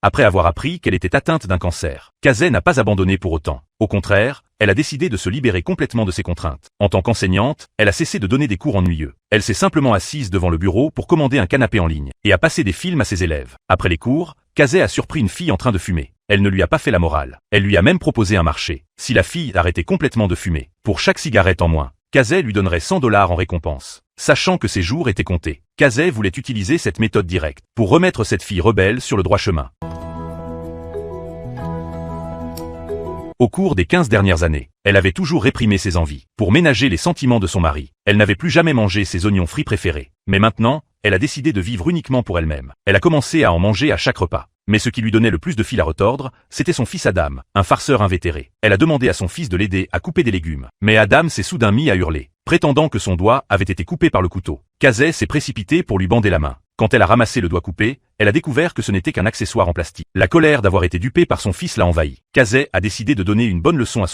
après avoir appris qu'elle était atteinte d'un cancer. Kazé n'a pas abandonné pour autant. Au contraire, elle a décidé de se libérer complètement de ses contraintes. En tant qu'enseignante, elle a cessé de donner des cours ennuyeux. Elle s'est simplement assise devant le bureau pour commander un canapé en ligne et a passé des films à ses élèves. Après les cours, Kazé a surpris une fille en train de fumer. Elle ne lui a pas fait la morale. Elle lui a même proposé un marché. Si la fille arrêtait complètement de fumer, pour chaque cigarette en moins, Kazé lui donnerait 100 $ en récompense. Sachant que ses jours étaient comptés, Kazé voulait utiliser cette méthode directe pour remettre cette fille rebelle sur le droit chemin. Au cours des 15 dernières années, elle avait toujours réprimé ses envies. Pour ménager les sentiments de son mari, elle n'avait plus jamais mangé ses oignons frits préférés. Mais maintenant, elle a décidé de vivre uniquement pour elle-même. Elle a commencé à en manger à chaque repas. Mais ce qui lui donnait le plus de fil à retordre, c'était son fils Adam, un farceur invétéré. Elle a demandé à son fils de l'aider à couper des légumes. Mais Adam s'est soudain mis à hurler, prétendant que son doigt avait été coupé par le couteau. Kazé s'est précipité pour lui bander la main. Quand elle a ramassé le doigt coupé, elle a découvert que ce n'était qu'un accessoire en plastique. La colère d'avoir été dupée par son fils l'a envahi. Kazé a décidé de donner une bonne leçon à son fils.